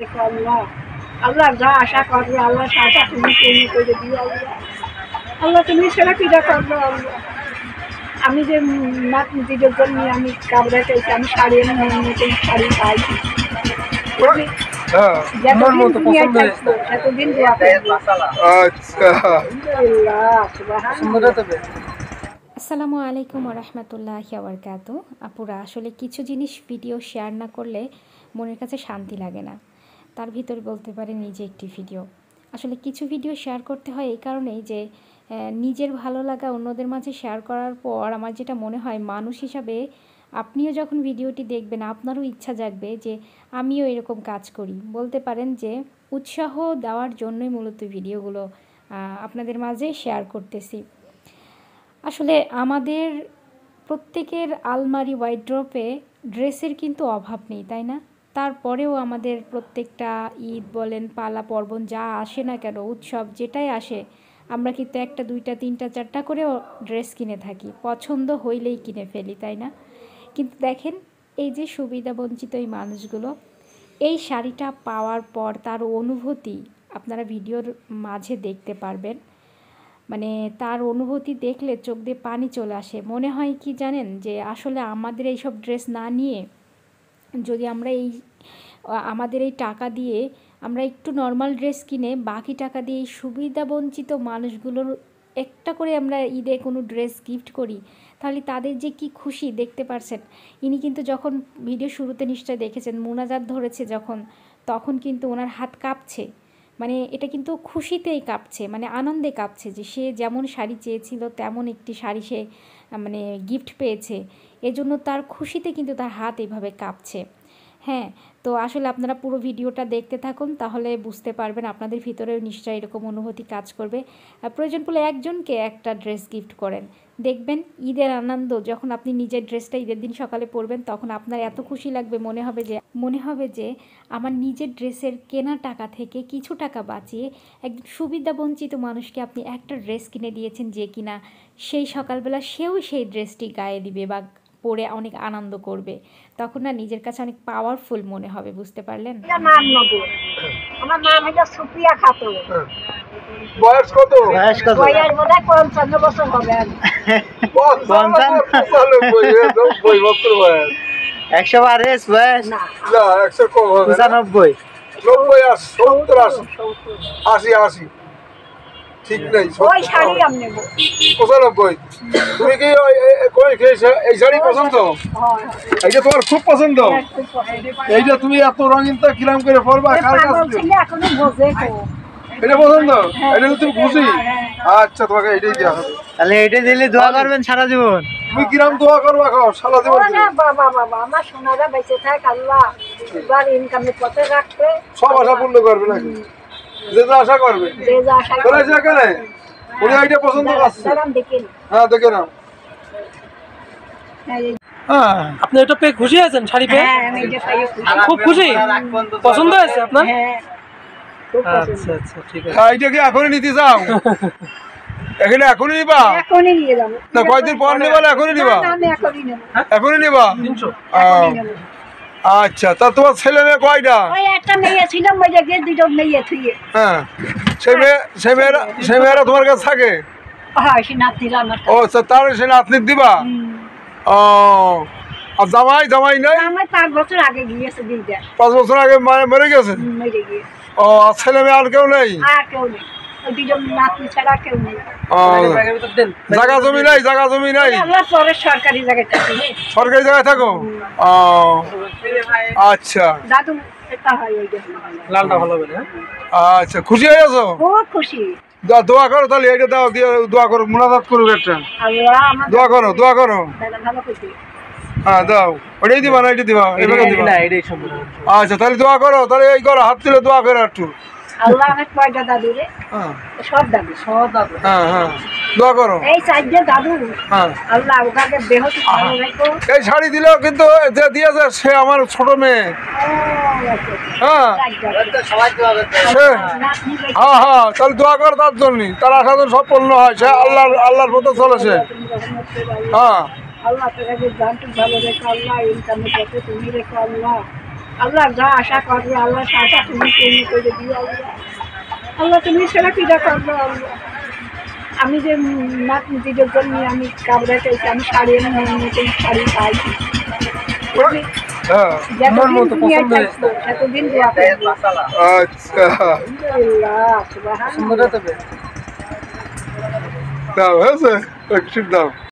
দেখো আল্লাহ, আল্লাহ যা আশা করবে আল্লাহ আশা তুমি পূর্ণ করে দিও আল্লাহ। আল্লাহ তুমি সেটা পূজা করবো আল্লাহ। আমি যে নাতিদের জন্য আমি কাপড়ে চাইছি, আমি শাড়ি নতুন শাড়ি পাই যতদিন দুনিয়ায় থাকবো সেতদিন দোয়া করবো। আসসালামু আলাইকুম ওরহমতুল্লাহি ওয়াবারাকাতু। আপুরা, আসলে কিছু জিনিস ভিডিও শেয়ার না করলে মনের কাছে শান্তি লাগে না। তার ভিতর বলতে পারেন নিজে একটি ভিডিও। আসলে কিছু ভিডিও শেয়ার করতে হয় এই কারণেই যে নিজের ভালো লাগা অন্যদের মাঝে শেয়ার করার পর আমার যেটা মনে হয়, মানুষ হিসাবে আপনিও যখন ভিডিওটি দেখবেন আপনারও ইচ্ছা জাগবে যে আমিও এরকম কাজ করি। বলতে পারেন যে উৎসাহ দেওয়ার জন্যই মূলত ভিডিওগুলো আপনাদের মাঝে শেয়ার করতেছি। আসলে আমাদের প্রত্যেকের আলমারি ওয়াইড্রপে ড্রেসের কিন্তু অভাব নেই, তাই না? তারপরেও আমাদের প্রত্যেকটা ঈদ বলেন, পালা পার্বণ যা আসে না কেন, উৎসব যেটাই আসে, আমরা কিন্তু একটা দুইটা তিনটা চারটা করেও ড্রেস কিনে থাকি, পছন্দ হইলেই কিনে ফেলি, তাই না? কিন্তু দেখেন, এই যে সুবিধাবঞ্চিত এই মানুষগুলো, এই শাড়িটা পাওয়ার পর তার অনুভূতি আপনারা ভিডিওর মাঝে দেখতে পারবেন। মানে তার অনুভূতি দেখলে চোখ দিয়ে পানি চলে আসে। মনে হয় কি জানেন, যে আসলে আমাদের এইসব ড্রেস না নিয়ে যদি আমরা আমাদের এই টাকা দিয়ে আমরা একটু নর্মাল ড্রেস কিনে বাকি টাকা দিয়ে এই সুবিধাবঞ্চিত মানুষগুলোর একটা করে আমরা ঈদে কোনো ড্রেস গিফট করি, তাহলে তাদের যে কি খুশি দেখতে পারছেন। ইনি কিন্তু যখন ভিডিও শুরুতে নিশ্চয় দেখেছেন, মোনাজাত ধরেছে যখন, তখন কিন্তু ওনার হাত কাঁপছে। মানে এটা কিন্তু খুশিতেই কাঁপছে, মানে আনন্দে কাঁপছে যে সে যেমন শাড়ি চেয়েছিল তেমন একটি শাড়ি সে মানে গিফট পেয়েছে। এজন্য তার খুশিতে কিন্তু তার হাত এইভাবে কাঁপছে। হ্যাঁ, তো আসলে আপনারা পুরো ভিডিওটা দেখতে থাকুন, তাহলে বুঝতে পারবেন, আপনাদের ভিতরেও নিশ্চয়ই এরকম অনুভূতি কাজ করবে। প্রয়োজন পড়লে একজনকে একটা ড্রেস গিফট করেন, দেখবেন ঈদের আনন্দ যখন আপনি নিজের ড্রেসটা ঈদের দিন সকালে পরবেন, তখন আপনার এত খুশি লাগবে, মনে হবে যে আমার নিজের ড্রেসের কেনা টাকা থেকে কিছু টাকা বাঁচিয়ে একজন সুবিধাবঞ্চিত মানুষকে আপনি একটা ড্রেস কিনে দিয়েছেন, যে কিনা সেই সকালবেলা সেও সেই ড্রেসটি গায়ে দিবে বা পরে অনেক আনন্দ করবে। তখন না নিজের কাছে অনেক পাওয়ারফুল মনে হবে, বুঝতে পারলেন? আমার নাম হলো সুপ্রিয়া খাতুন। বয়স কত? বয়স বোধহয় 55 বছর হবে। 100 বয়স না, 100 কম হবে, 95 আর 70 80 80 ঠিক নেই। ওই শাড়ি আমি নেব 95। তুমি কি এই শাড়ি পছন্দ? এইটা তোমার খুব পছন্দ? এইটা তুমি এত রঙিনটা কিরাম করে পরবা? কার কাছে এখনো বোঝে তো এটা পছন্দ? এটা তুমি খুশি? আচ্ছা, তোমাকে এটাই দেওয়া হবে। তাহলে এটা দিলে দোয়া করবেন সারা জীবন। তুমি কিরাম দোয়া করবা সারা জীবন? বাবা বাবা, আমার সোনারা বেঁচে থাক, আল্লাহ এবার ইনকামের পথে রাখবে, সব আশা পূর্ণ করবে নাকি? যে যা আশা করবে। যে যা আশা করবে কেন? উনি এইটা পছন্দ করছে। হ্যাঁ, দেখে নাও। হ্যাঁ, আপনি এটা পেয়ে খুশি আছেন? শাড়ি পেয়ে খুব খুশি? পছন্দ হয়েছে আপনার? আচ্ছা আচ্ছা, ঠিক আছে। এইটা কি এখনই নিতে চাও? এখানে এখনই নিবা? এখনই নিয়ে যাব না, কয়দিন পর নিবা? এখনই নিবা? আমি এখনই নেব। এখনই নিবা? 300। আচ্ছা, তা তোমার ছেলে মেয়ে কয়টা? ওই একটা মেয়ে ছিল, মরে গিয়ে দুটো মেয়ে থুয়ে। হ্যাঁ, সেই মেয়েরা তোমার কাছে থাকে? হ্যাঁ, সে নাতিরা আমার। ও আচ্ছা, তার সে নাতনি দিবা? ও, আর জামাই নাই? আমার 5 বছর আগে গিয়েছে দিদা। 5 বছর আগে মরে গেছে? মরে গিয়ে। ও, আর ছেলে মেয়ে আর কেউ নেই? আর কেউ নেই, ওই দুজন নাতনি ছাড়া কেউ নেই। জায়গা জমি নাই? জায়গা জমি নাই? আমরা পরে সরকারি জায়গায় থাকি। সরকারি জায়গায় থাকো? ও আচ্ছা। দাদু এটা হয় ওই যে লালটা ভালো হবে না? আচ্ছা, খুশি হয়ে গেছো? বহুত খুশি। দোয়া করো তাহলে, এইটা দাও, দিয়ে দোয়া করো, মুনাজাত করো একটা। আল্লাহ আমার দোয়া করো দাদা ভালো করতে। হ্যাঁ, দাও। ওটাই দিবা না এটা দিবা? এবারে দিবা না, এটাই সম্ভব। আচ্ছা, তাহলে দোয়া করো, তাহলে এই করো, হাত তুলে দোয়া করো একটু। আল্লাহ অনেক কয়টা দাদু রে, হ্যাঁ সব দাদু। হ্যাঁ, দোয়া করো। এই চারটে দাদু, হ্যাঁ, আল্লাহ ওখানে দেহত ভালো রাখো। এই শাড়ি দিলেও কিন্তু যে দিয়েছে সে আমার ছোট মেয়ে। হ্যাঁ হ্যাঁ, তাহলে দোয়া করো তার জন্য, তার আশা যেন সব পূর্ণ হয়, সে আল্লাহর পথে চলেছে। হ্যাঁ, আল্লাহ তোকে জানটু ভালো রেখো, আল্লাহ ইনকামের পথে তুমি রেখো, আল্লাহ আল্লাহ যা আশা করবো আল্লাহ আশা তুমি পূর্ণ করে দিও আল্লাহ। আল্লাহ তুমি সেটা কিনা করবো আল্লাহ। আমি যে নাতিদের জন্য আমি কাবরা চাইছি, আমি শাড়ি নতুন শাড়ি পাইছি। হ্যাঁ আমার মতো পছন্দ হয়েছে। এতদিন দোয়া করবো। আচ্ছা আলহামদুলিল্লাহ, সুবহানাল্লাহ। পছন্দটা তবে দাও হয়েছে একটু দাও